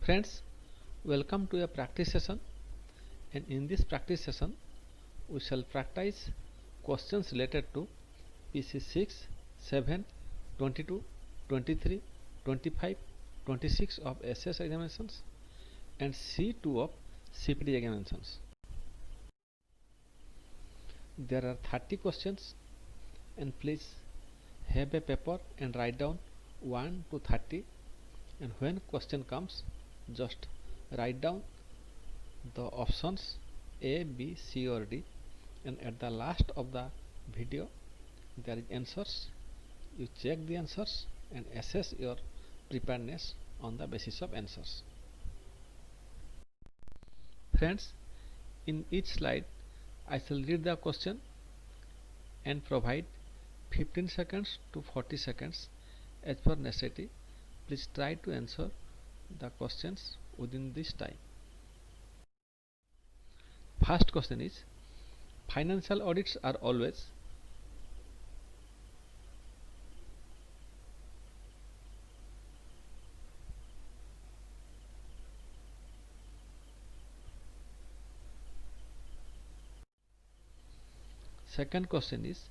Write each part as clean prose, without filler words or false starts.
Friends, welcome to a practice session, and in this practice session we shall practice questions related to PC 6, 7, 22, 23, 25, 26 of SS examinations and C2 of CPT examinations. There are 30 questions, and please have a paper and write down 1 to 30, and when question comes just write down the options A, B, C or D, and at the last of the video there is answers. You check the answers and assess your preparedness on the basis of answers. Friends, in each slide I shall read the question and provide 15 seconds to 40 seconds as per necessity. Please try to answer the questions within this time. First question is, financial audits are always Second question is,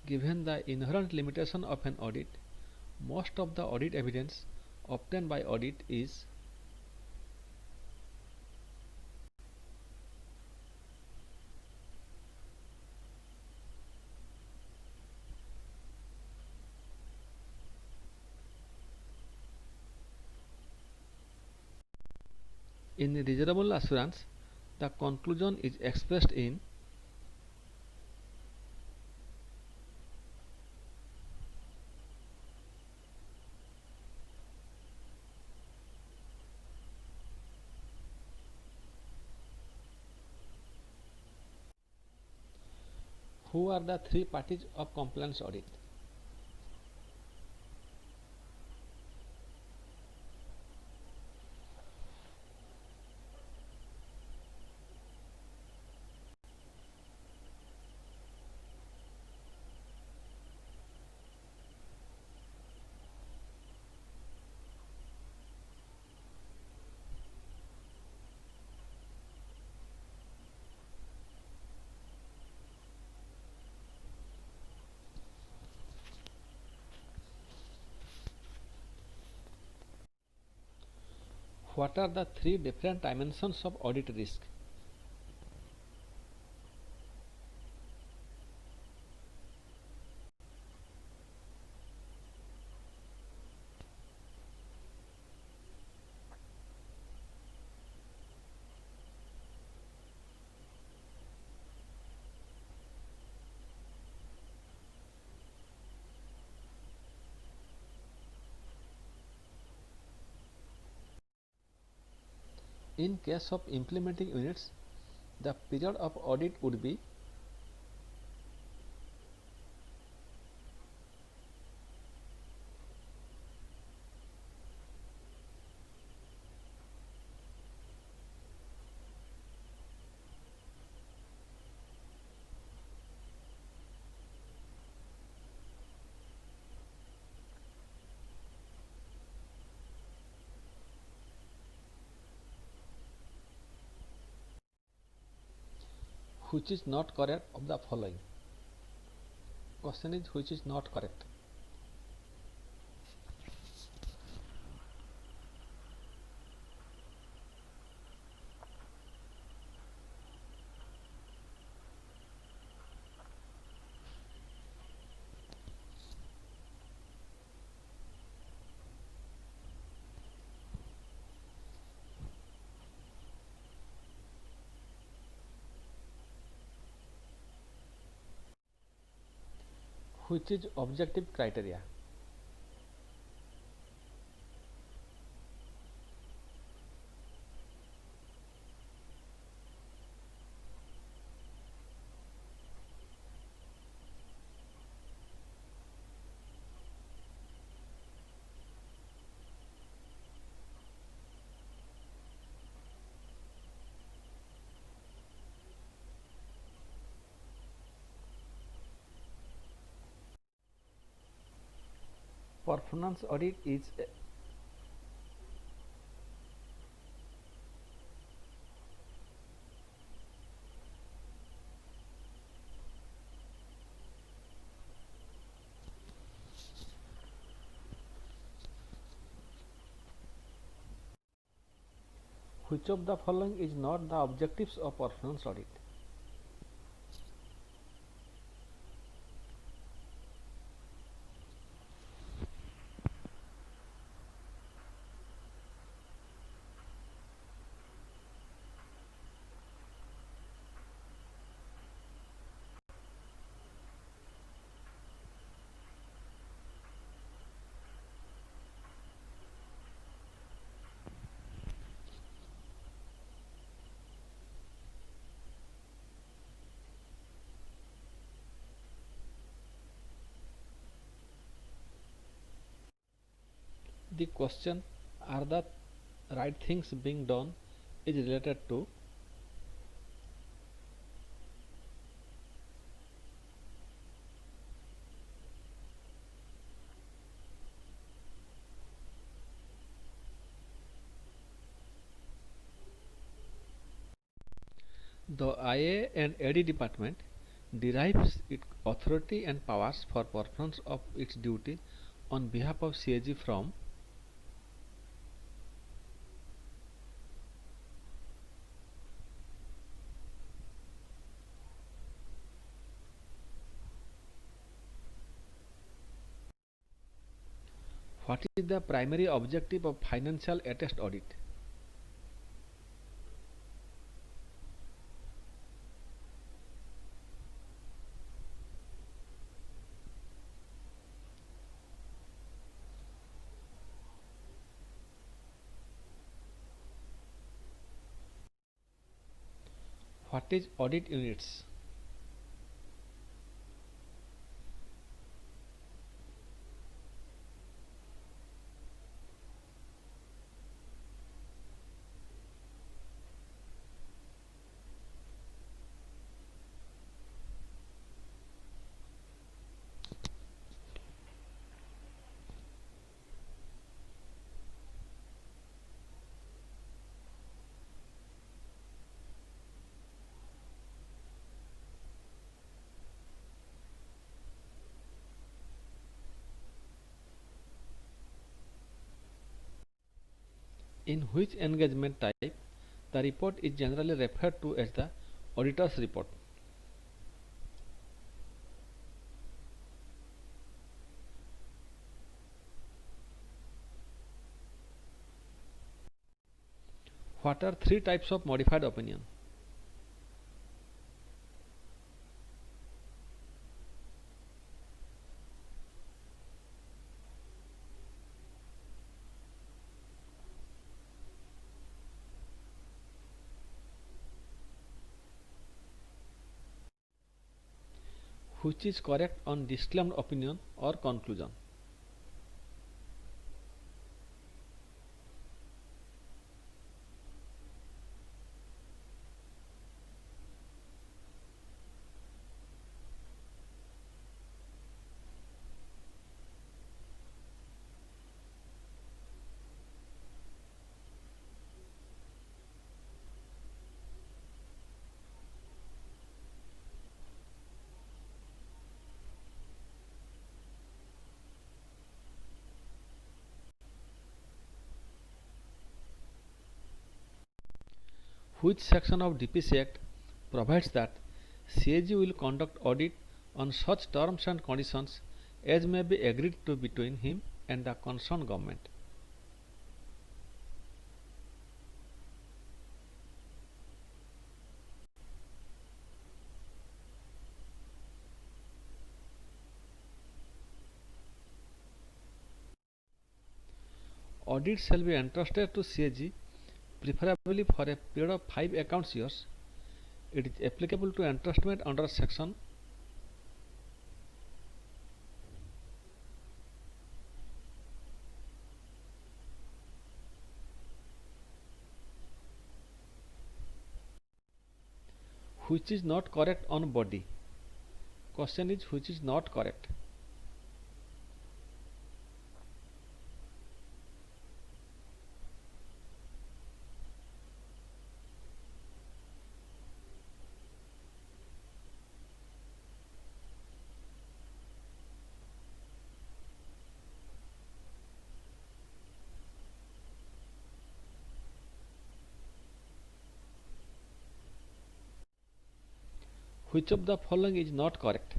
given the inherent limitation of an audit, most of the audit evidence obtained by audit is in reasonable assurance. The conclusion is expressed in who are the three parties of compliance audit. What are the three different dimensions of audit risk? In case of implementing units, the period of audit would be which is not correct of the following. Question is which is not correct. Which is objective criteria. Performance audit is Which of the following is not the objectives of performance audit? The question, are the right things being done, is related to the IA and AD department derives its authority and powers for performance of its duty on behalf of CAG from what is the primary objective of financial attest audit? What is audit units? In which engagement type the report is generally referred to as the auditor's report? What are three types of modified opinion? Which is correct on disclaimed opinion or conclusion? Which section of DPC Act provides that CAG will conduct audit on such terms and conditions as may be agreed to between him and the concerned government? Audit shall be entrusted to CAG preferably for a period of 5 accounts years. It is applicable to entrustment under section which is not correct on body. Question is which is not correct. Which of the following is not correct?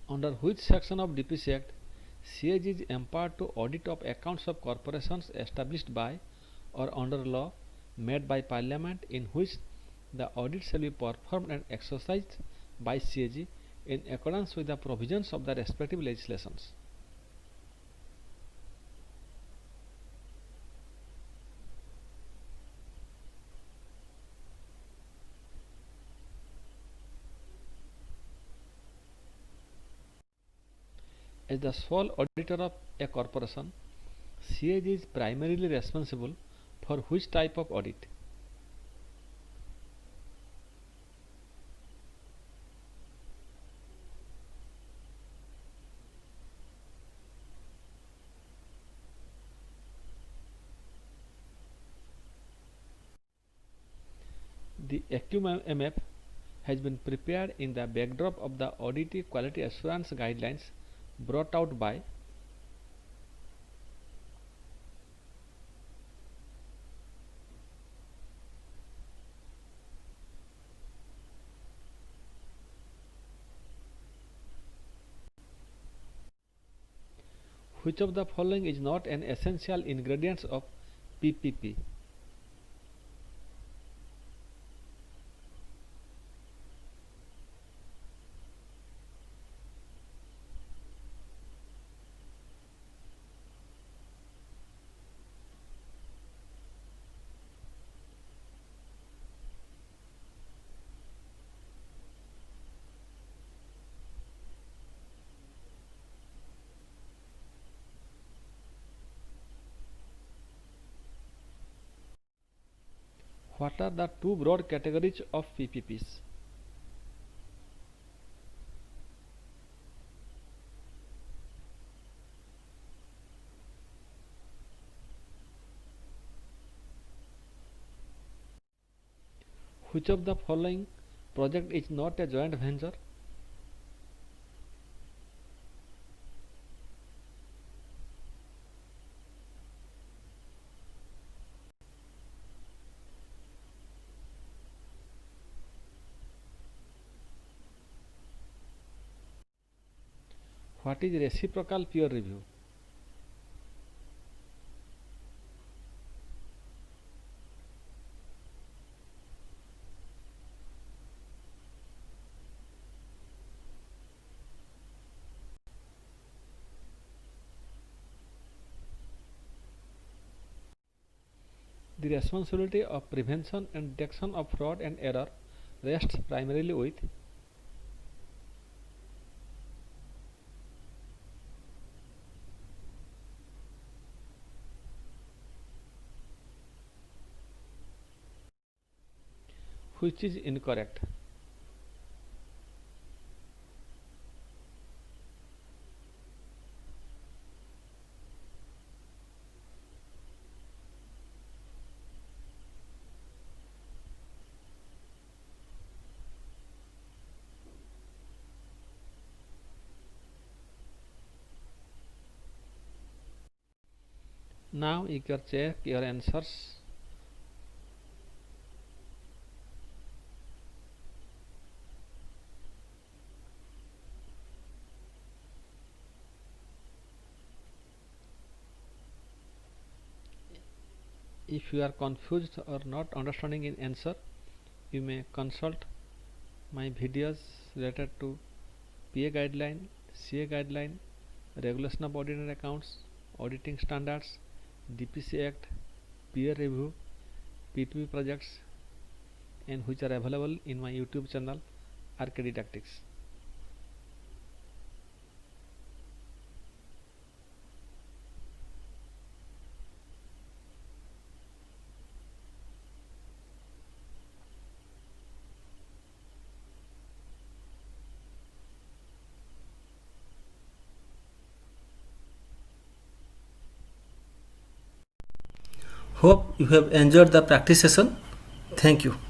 Under which section of DPC Act CAG is empowered to audit of accounts of corporations established by or under law made by Parliament, in which the audit shall be performed and exercised by CAG in accordance with the provisions of the respective legislations? As the sole auditor of a corporation, CAG is primarily responsible for which type of audit? The AQMF has been prepared in the backdrop of the Audit Quality Assurance Guidelines brought out by which of the following is not an essential ingredient of PPP? What are the two broad categories of PPPs? Which of the following project is not a joint venture? What is reciprocal peer review? The responsibility of prevention and detection of fraud and error rests primarily with which is incorrect. Now you can check your answers. If you are confused or not understanding in answer, you may consult my videos related to PA guideline, CA guideline, regulation of audited accounts, auditing standards, DPC Act, peer review, PPP projects, and which are available in my YouTube channel RK Didactics. Hope you have enjoyed the practice session. Thank you.